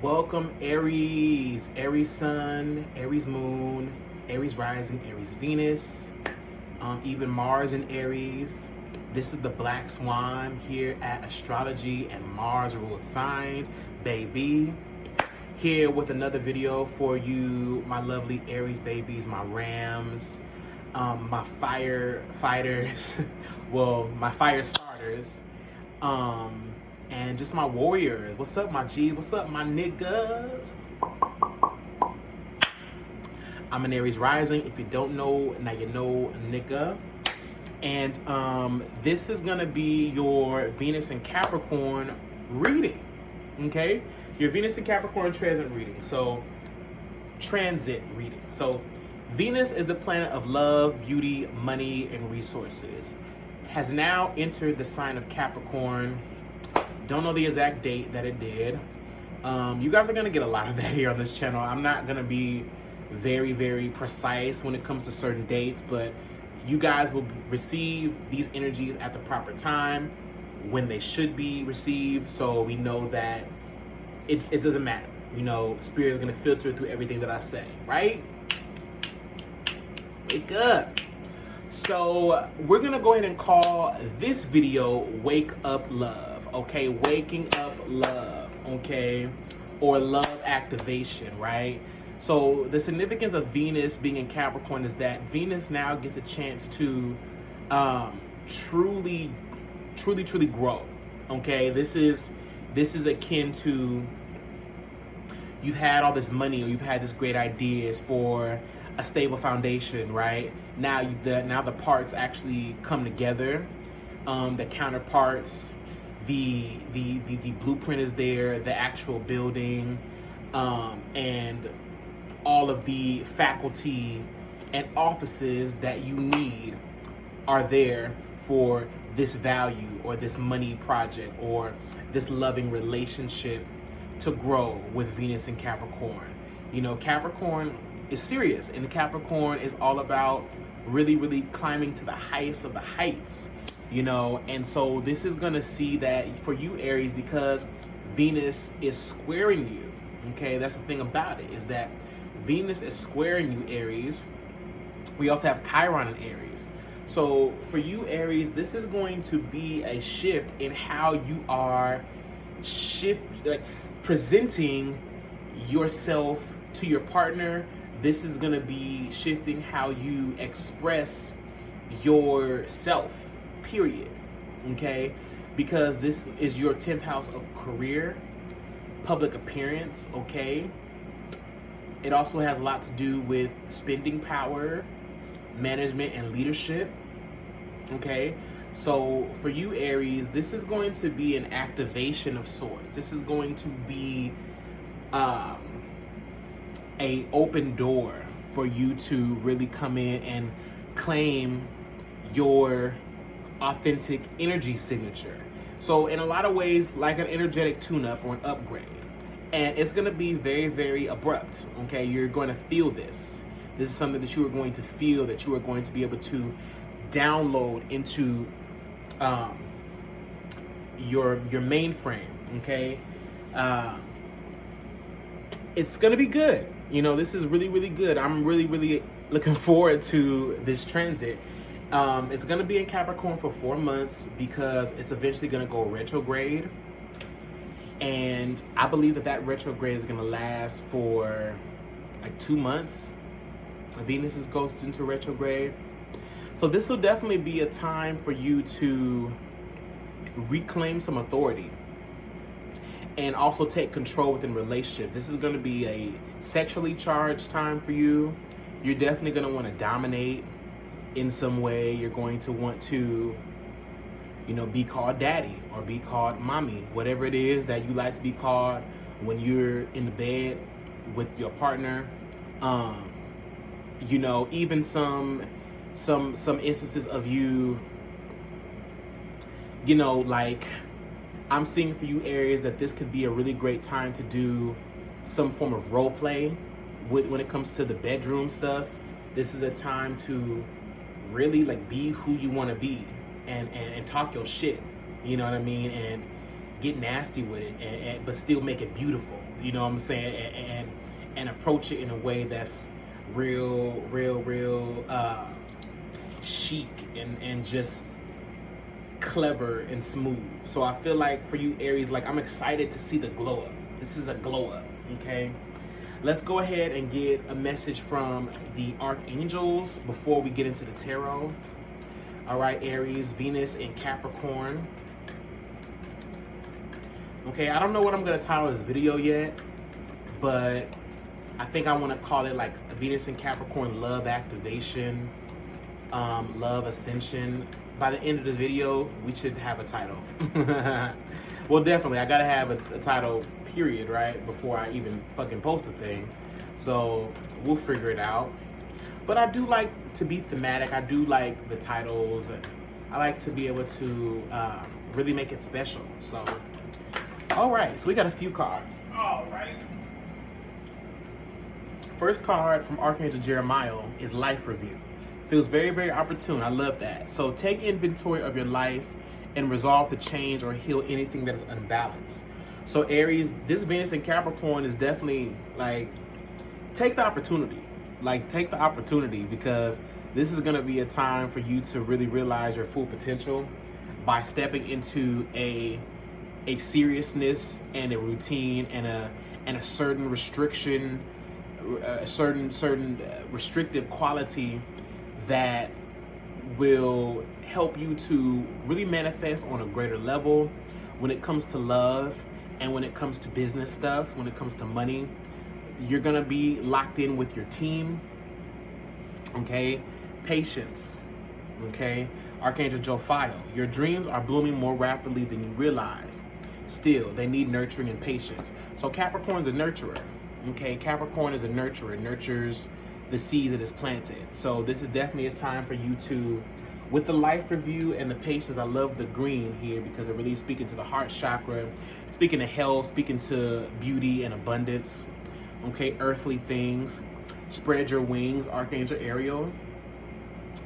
Welcome, Aries, Aries Sun, Aries Moon, Aries Rising, Aries Venus, even Mars in Aries. This is the Black Swan here at Astrology and Mars Ruled Signs, baby. Here with another video for you, my lovely Aries babies, my Rams, my fire fighters, well, my fire starters. And just my warriors. What's up, my G's? What's up, my niggas? I'm an Aries rising. If you don't know, now you know, nigga. And this is gonna be your Venus and Capricorn reading. Okay? Your Venus and Capricorn transit reading. So Venus is the planet of love, beauty, money, and resources. Has now entered the sign of Capricorn. Don't know the exact date that it did. You guys are going to get a lot of that here on this channel. I'm not going to be very, very precise when it comes to certain dates, but you guys will receive these energies at the proper time when they should be received. So we know that it doesn't matter. You know, Spirit is going to filter through everything that I say, right? Wake up. So we're going to go ahead and call this video Wake Up Love. Okay, waking up love, okay, or love activation, right? So the significance of Venus being in Capricorn is that Venus now gets a chance to truly grow. Okay, this is akin to you've had all this money or you've had this great ideas for a stable foundation, right? Now the parts actually come together. The counterparts. The blueprint is there, the actual building, and all of the faculty and offices that you need are there for this value or this money project or this loving relationship to grow with Venus and Capricorn. You know, Capricorn is serious, and Capricorn is all about really climbing to the highest of the heights. You know, and so this is going to see that for you, Aries, because Venus is squaring you. Okay, that's the thing about it, is that Venus is squaring you, Aries. We also have Chiron in Aries. So for you, Aries, this is going to be a shift in how you are presenting yourself to your partner. This is going to be shifting how you express yourself. Period. Okay, because this is your 10th house of career, public appearance. Okay, it also has a lot to do with spending power, management, and leadership. Okay, so for you, Aries, this is going to be an activation of sorts. This is going to be a open door for you to really come in and claim your authentic energy signature. So in a lot of ways, like an energetic tune-up or an upgrade. And it's going to be very, very abrupt. Okay, you're going to feel this. This is something that you are going to feel, that you are going to be able to download into your mainframe. Okay, it's going to be good. You know, this is really good. I'm really looking forward to this transit. It's going to be in Capricorn for 4 months because it's eventually going to go retrograde. And I believe that retrograde is going to last for like 2 months. Venus goes into retrograde. So this will definitely be a time for you to reclaim some authority and also take control within relationships. This is going to be a sexually charged time for you. You're definitely going to want to dominate in some way. You're going to want to, you know, be called daddy or be called mommy, whatever it is that you like to be called when you're in the bed with your partner. You know, even some instances of you, you know, like I'm seeing for you, Aries, that this could be a really great time to do some form of role play when it comes to the bedroom stuff. This is a time to really like be who you want to be and talk your shit, you know what I mean, and get nasty with it, but still make it beautiful. You know what I'm saying? And approach it in a way that's real chic and just clever and smooth. So I feel like for you Aries, like I'm excited to see the glow up. This is a glow up, okay? Let's go ahead and get a message from the Archangels before we get into the tarot. All right, Aries, Venus in Capricorn. Okay, I don't know what I'm gonna title this video yet, but I think I want to call it like Venus in Capricorn love activation, love ascension. By the end of the video, we should have a title. Well, definitely, I gotta have a title, period, right? Before I even fucking post a thing. So we'll figure it out. But I do like to be thematic. I do like the titles. I like to be able to really make it special. So, all right. So we got a few cards. All right. First card from Archangel Jeremiah is Life Review. Feels very opportune. I love that. So take inventory of your life and resolve to change or heal anything that is unbalanced. So Aries, this Venus in Capricorn is definitely like, take the opportunity. Like, take the opportunity, because this is going to be a time for you to really realize your full potential by stepping into a seriousness and a routine and a certain restriction, a certain restrictive quality that will help you to really manifest on a greater level when it comes to love and when it comes to business stuff, when it comes to money. You're gonna be locked in with your team, okay? Patience, okay? Archangel Jophiel, your dreams are blooming more rapidly than you realize. Still, they need nurturing and patience. So Capricorn's a nurturer, okay? Capricorn is a nurturer, nurtures the seeds that is planted. So this is definitely a time for you to, with the Life Review and the patience, I love the green here because it really is speaking to the heart chakra, speaking to health, speaking to beauty and abundance, okay, earthly things. Spread your wings, Archangel Ariel.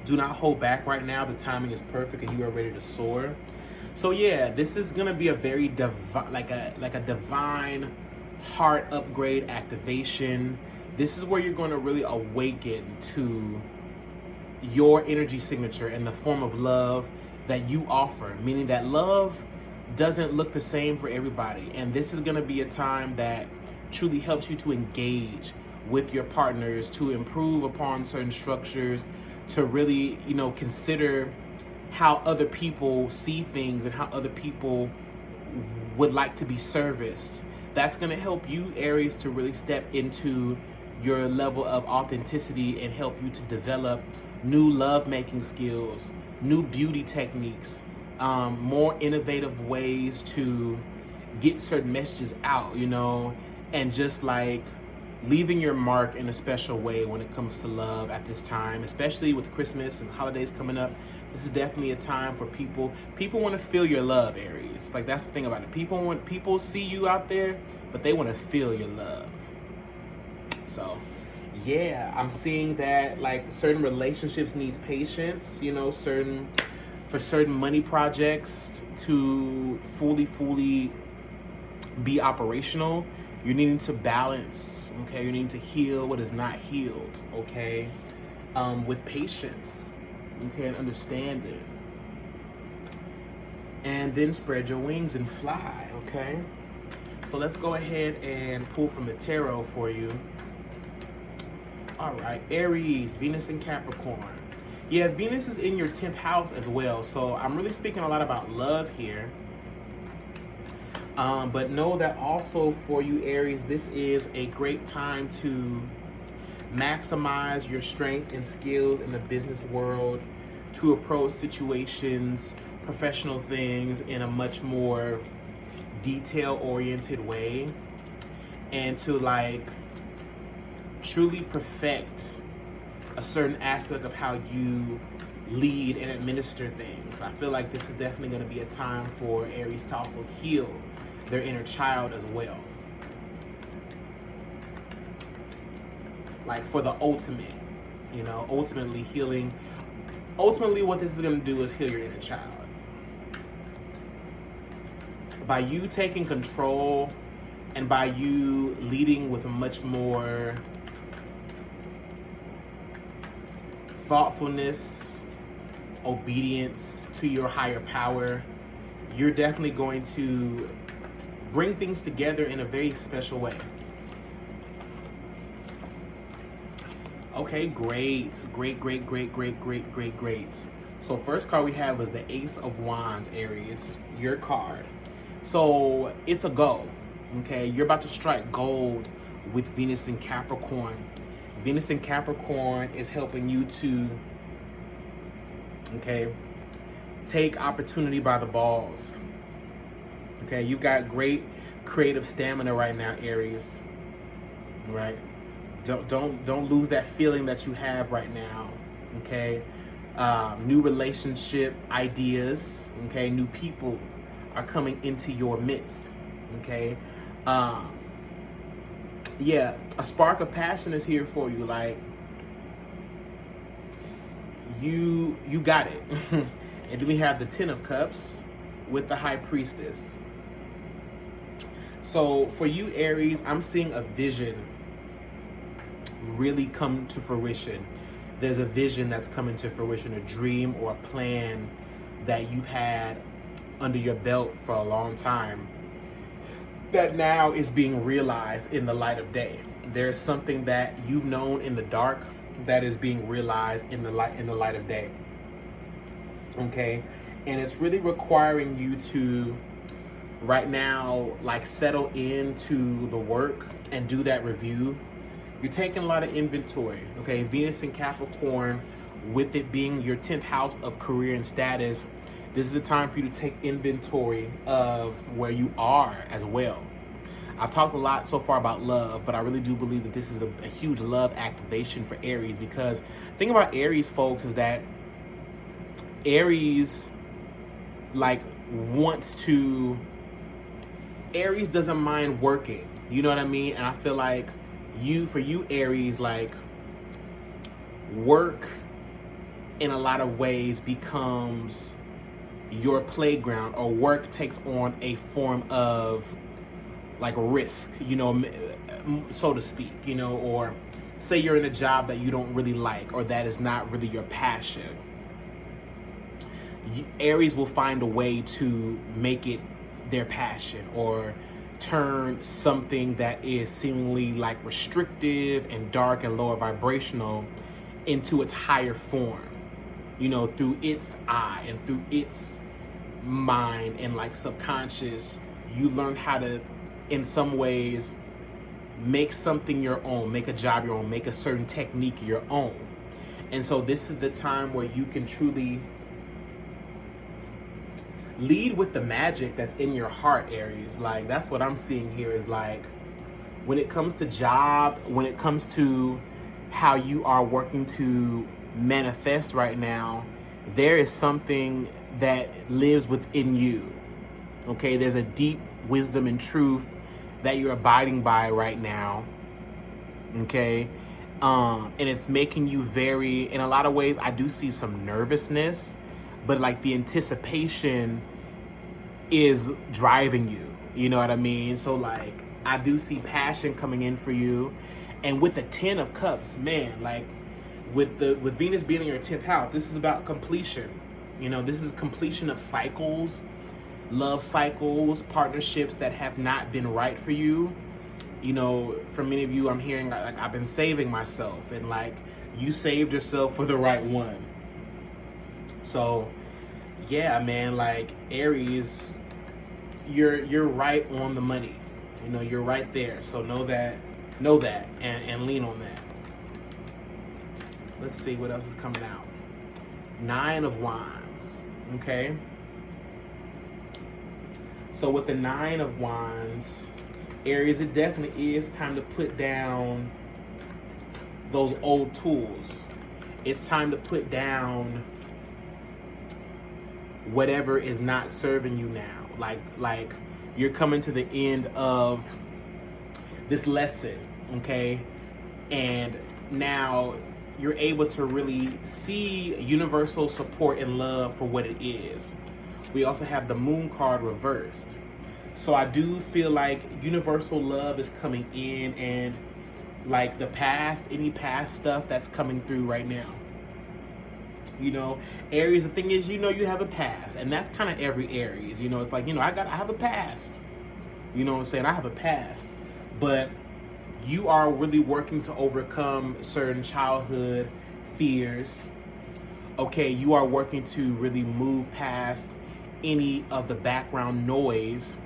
Do not hold back right now. The timing is perfect and you are ready to soar. So yeah, this is gonna be a very like a divine heart upgrade activation. This is where you're going to really awaken to your energy signature in the form of love that you offer, meaning that love doesn't look the same for everybody. And this is going to be a time that truly helps you to engage with your partners, to improve upon certain structures, to really, you know, consider how other people see things and how other people would like to be serviced. That's going to help you, Aries, to really step into your level of authenticity and help you to develop new love-making skills, new beauty techniques, more innovative ways to get certain messages out, you know, and just like leaving your mark in a special way when it comes to love at this time, especially with Christmas and holidays coming up. This is definitely a time for people want to feel your love, Aries. Like, that's the thing about it. People see you out there, but they want to feel your love. So yeah, I'm seeing that like certain relationships needs patience, you know, for certain money projects to fully be operational. You're needing to balance, okay? You're needing to heal what is not healed, okay? With patience, okay, and understanding. And then spread your wings and fly, okay? So let's go ahead and pull from the tarot for you. All right, Aries, Venus in Capricorn. Yeah, Venus is in your 10th house as well. So I'm really speaking a lot about love here. But know that also for you, Aries, this is a great time to maximize your strength and skills in the business world, to approach situations, professional things in a much more detail-oriented way, and to like truly perfect a certain aspect of how you lead and administer things. I feel like this is definitely going to be a time for Aries to also heal their inner child as well. Like for the ultimate, you know, ultimately healing. Ultimately what this is going to do is heal your inner child. By you taking control And by you leading with a much more thoughtfulness, obedience to your higher power, you're definitely going to bring things together in a very special way. Okay, great. Great. So first card we have was the Ace of Wands, Aries, your card. So it's a go, okay? You're about to strike gold with Venus in Capricorn. Venus in Capricorn is helping you to, okay, take opportunity by the balls. Okay, you've got great creative stamina right now, Aries. Right? Don't lose that feeling that you have right now. Okay, new relationship ideas. Okay, new people are coming into your midst. Okay, yeah, a spark of passion is here for you. Like you got it. And then we have the Ten of Cups with the High Priestess. So for you, Aries, I'm seeing a vision really come to fruition. There's a vision that's coming to fruition, a dream or a plan that you've had under your belt for a long time that now is being realized in the light of day. There's something that you've known in the dark that is being realized in the light of day. Okay? And it's really requiring you to right now like settle into the work and do that review. You're taking a lot of inventory, okay? Venus in Capricorn, with it being your 10th house of career and status, this is a time for you to take inventory of where you are as well. I've talked a lot so far about love, but I really do believe that this is a huge love activation for Aries, because the thing about Aries, folks, is that Aries Aries doesn't mind working. You know what I mean? And I feel like for you, Aries, like work in a lot of ways becomes your playground, or work takes on a form of like risk, you know, so to speak, you know, or say you're in a job that you don't really like, or that is not really your passion. Aries will find a way to make it their passion, or turn something that is seemingly like restrictive and dark and lower vibrational into its higher form, you know, through its eye and through its mind and like subconscious. You learn how to, in some ways, make something your own, make a job your own, make a certain technique your own. And so this is the time where you can truly lead with the magic that's in your heart, Aries. Like, that's what I'm seeing here, is like, when it comes to job, when it comes to how you are working to manifest right now, there is something that lives within you. Okay, there's a deep wisdom and truth that you're abiding by right now. Okay, and it's making you very, in a lot of ways, I do see some nervousness, but like the anticipation is driving you. You know what I mean? So like, I do see passion coming in for you. And with the 10 of Cups, man, like with Venus being in your 10th house, this is about completion. You know, this is completion of cycles, love cycles, partnerships that have not been right for you. You know, for many of you, I'm hearing like I've been saving myself, and like you saved yourself for the right one. So yeah, man, like Aries, you're right on the money. You know, you're right there. So know that and lean on that. Let's see what else is coming out. 9 of Wands. Okay. So with the 9 of Wands, Aries, it definitely is time to put down those old tools. It's time to put down whatever is not serving you now. Like you're coming to the end of this lesson, okay? And now you're able to really see universal support and love for what it is. We also have the Moon card reversed. So I do feel like universal love is coming in, and like the past, any past stuff that's coming through right now. You know, Aries, the thing is, you know, you have a past, and that's kind of every Aries. You know, it's like, you know, I have a past. You know what I'm saying? I have a past, but you are really working to overcome certain childhood fears. Okay, you are working to really move past any of the background noise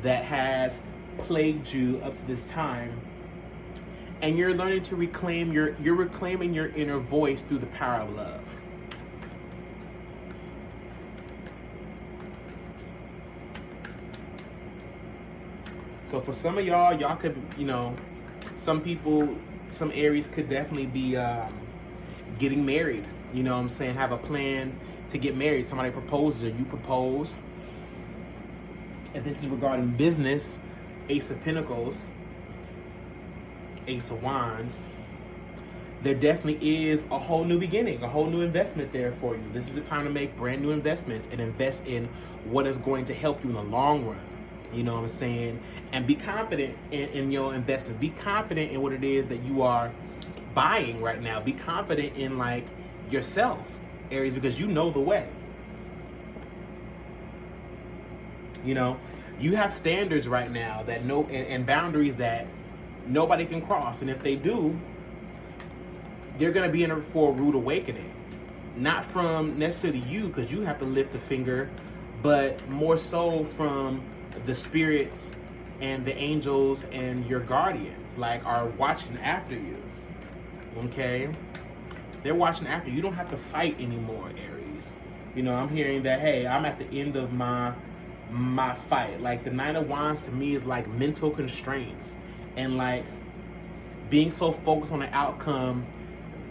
that has plagued you up to this time, and you're learning to reclaim you're reclaiming your inner voice through the power of love. So for some of y'all could, you know, some people, some Aries could definitely be getting married. You know what I'm saying? Have a plan to get married. Somebody proposes or you propose. If this is regarding business, Ace of Pentacles, Ace of Wands, there definitely is a whole new beginning, a whole new investment there for you. This is the time to make brand new investments and invest in what is going to help you in the long run. You know what I'm saying? And be confident in your investments. Be confident in what it is that you are buying right now. Be confident in like yourself, Aries, because you know the way. You know, you have standards right now that and boundaries that nobody can cross. And if they do, they're going to be in for a rude awakening. Not from necessarily you, because you have to lift a finger, but more so from the spirits and the angels and your guardians, like, are watching after you. Okay? They're watching after you. You don't have to fight anymore, Aries. You know, I'm hearing that, hey, I'm at the end of my fight. Like, the Nine of Wands to me is like mental constraints and like being so focused on the outcome,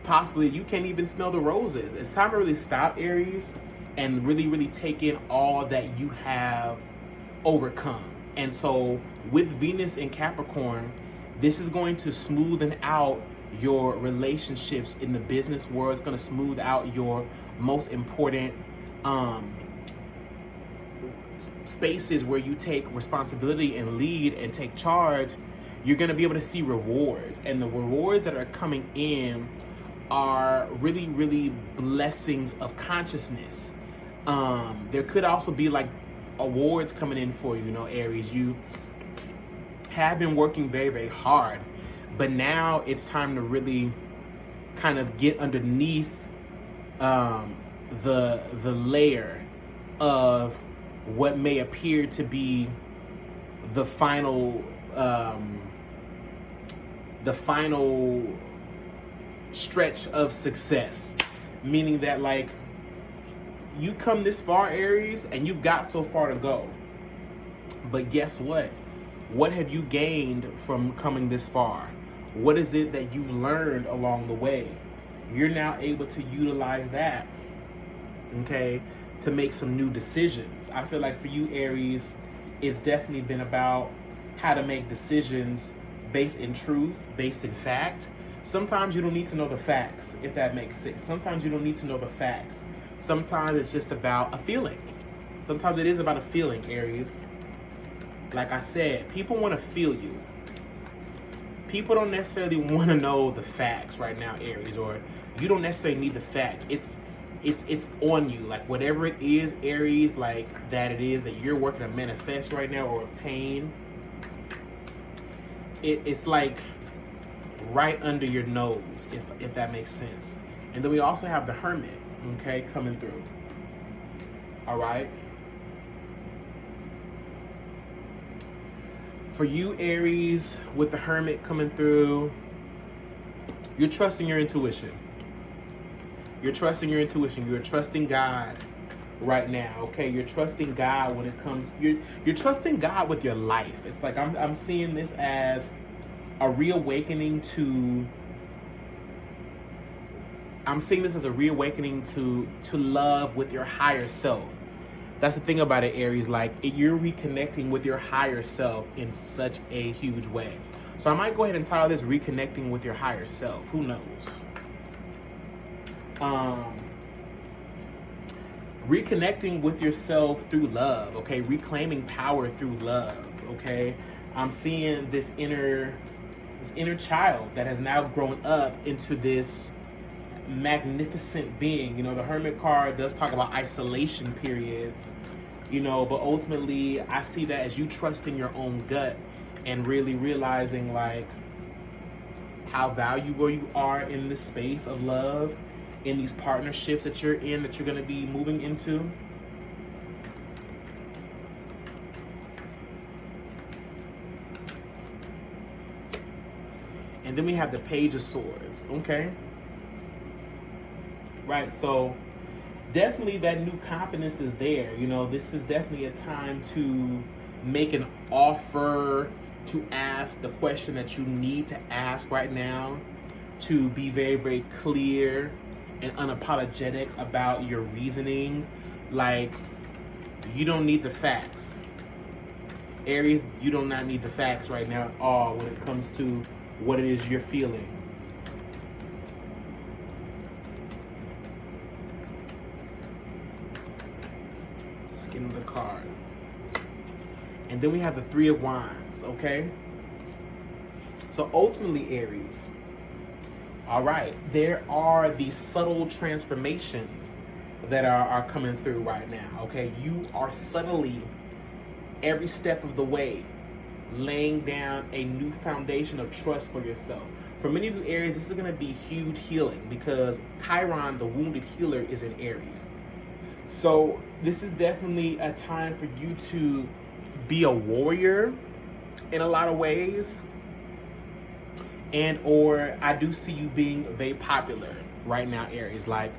possibly you can't even smell the roses. It's time to really stop, Aries, and really, really take in all that you have overcome. And so with Venus in Capricorn, this is going to smoothen out your relationships in the business world. It's going to smooth out your most important spaces where you take responsibility and lead and take charge. You're going to be able to see rewards, and the rewards that are coming in are really, really blessings of consciousness. There could also be like awards coming in for you, you know, Aries. You have been working very, very hard, but now it's time to really kind of get underneath the layer of what may appear to be the final stretch of success, meaning that like you come this far, Aries, and you've got so far to go. But guess what? What have you gained from coming this far? What is it that you've learned along the way? You're now able to utilize that, okay, to make some new decisions. I feel like for you, Aries, it's definitely been about how to make decisions based in truth, based in fact. Sometimes you don't need to know the facts, if that makes sense. Sometimes you don't need to know the facts. Sometimes it's just about a feeling. Sometimes it is about a feeling, Aries. Like I said, people want to feel you. People don't necessarily want to know the facts right now, Aries, or you don't necessarily need the fact. It's on you. Like whatever it is, Aries, like that it is that you're working to manifest right now or obtain. It's like right under your nose, if that makes sense. And then we also have the Hermit, okay, coming through. All right. For you, Aries, with the Hermit coming through, you're trusting your intuition. You're trusting your intuition. You're trusting God right now, okay? You're trusting God when it comes. You're trusting God with your life. It's like I'm seeing this as a reawakening to. I'm seeing this as a reawakening to love with your higher self. That's the thing about it, Aries. Like you're reconnecting with your higher self in such a huge way. So I might go ahead and title this "Reconnecting with Your Higher Self." Who knows? reconnecting with yourself through love, okay? Reclaiming power through love, okay? I'm seeing this inner child that has now grown up into this magnificent being. You know, the Hermit card does talk about isolation periods, you know, but ultimately I see that as you trusting your own gut and really realizing like how valuable you are in this space of love, in these partnerships that you're in, that you're going to be moving into. And then we have the Page of Swords, okay? Right, so definitely that new confidence is there. You know, this is definitely a time to make an offer, to ask the question that you need to ask right now, to be very, very clear and unapologetic about your reasoning. Like, you don't need the facts. Aries, you do not need the facts right now at all when it comes to what it is you're feeling. Skin of the card. And then we have the Three of Wands, okay? So ultimately, Aries, all right, there are these subtle transformations that are coming through right now, okay? You are subtly, every step of the way, laying down a new foundation of trust for yourself. For many of you Aries, this is going to be huge healing because Chiron, the wounded healer, is in Aries. So this is definitely a time for you to be a warrior in a lot of ways. And or I do see you being very popular right now, Aries. Like,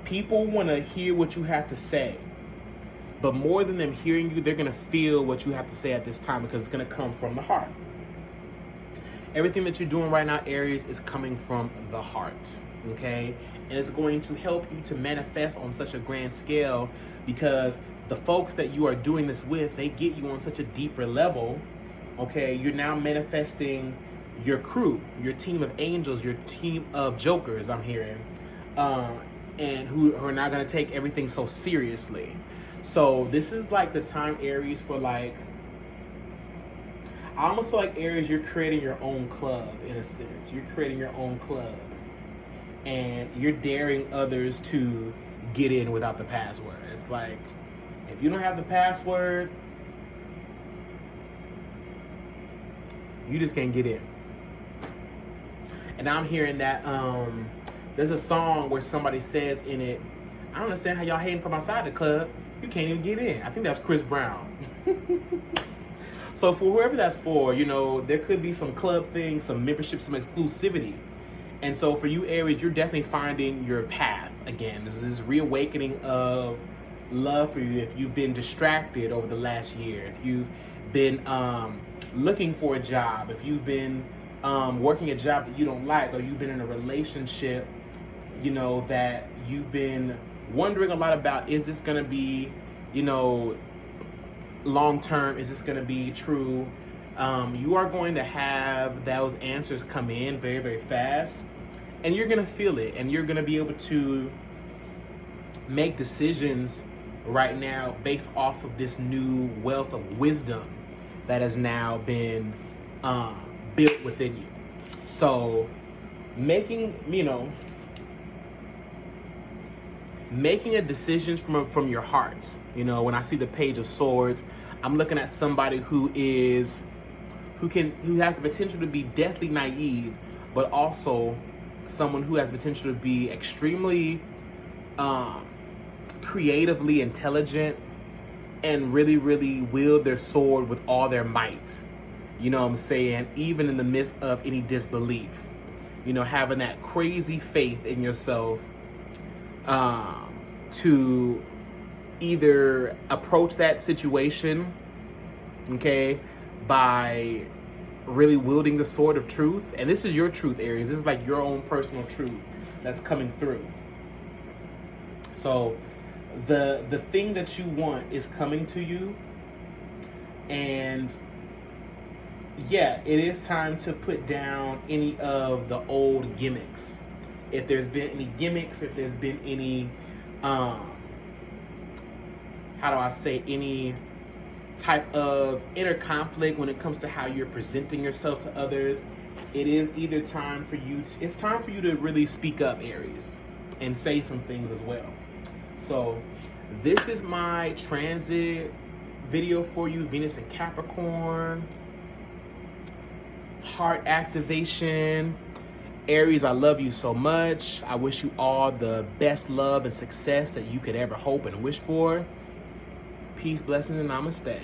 people want to hear what you have to say. But more than them hearing you, they're going to feel what you have to say at this time because it's going to come from the heart. Everything that you're doing right now, Aries, is coming from the heart, okay? And it's going to help you to manifest on such a grand scale because the folks that you are doing this with, they get you on such a deeper level, okay? You're now manifesting your crew, your team of angels, your team of jokers, I'm hearing, and who are not going to take everything so seriously. So this is like the time, Aries, for like, I almost feel like Aries, you're creating your own club in a sense. You're creating your own club and you're daring others to get in without the password. It's like, if you don't have the password, you just can't get in. And I'm hearing that there's a song where somebody says in it, I don't understand how y'all hating from outside the club. You can't even get in. I think that's Chris Brown. So for whoever that's for, you know, there could be some club things, some membership, some exclusivity. And so for you, Aries, you're definitely finding your path again. This is this reawakening of love for you if you've been distracted over the last year, if you've been looking for a job, if you've been working a job that you don't like, or you've been in a relationship, you know, that you've been wondering a lot about. Is this going to be, you know, long term? Is this going to be true? You are going to have those answers come in very, very fast, and you're going to feel it, and you're going to be able to make decisions right now based off of this new wealth of wisdom that has now been built within you. So making a decision from your heart. You know, when I see the Page of Swords, I'm looking at somebody who has the potential to be deathly naive, but also someone who has potential to be extremely creatively intelligent and really, really wield their sword with all their might. You know what I'm saying? Even in the midst of any disbelief, you know, having that crazy faith in yourself to either approach that situation, okay, by really wielding the sword of truth. And this is your truth, Aries. This is like your own personal truth that's coming through. So the thing that you want is coming to you. And yeah, it is time to put down any of the old gimmicks. If there's been any gimmicks, if there's been any how do I say, any type of inner conflict when it comes to how you're presenting yourself to others, it is either time for you to, it's time for you to really speak up, Aries, and say some things as well. So this is my transit video for you, Venus and Capricorn, heart activation. Aries, I love you so much. I wish you all the best love and success that you could ever hope and wish for. Peace, blessings, and namaste.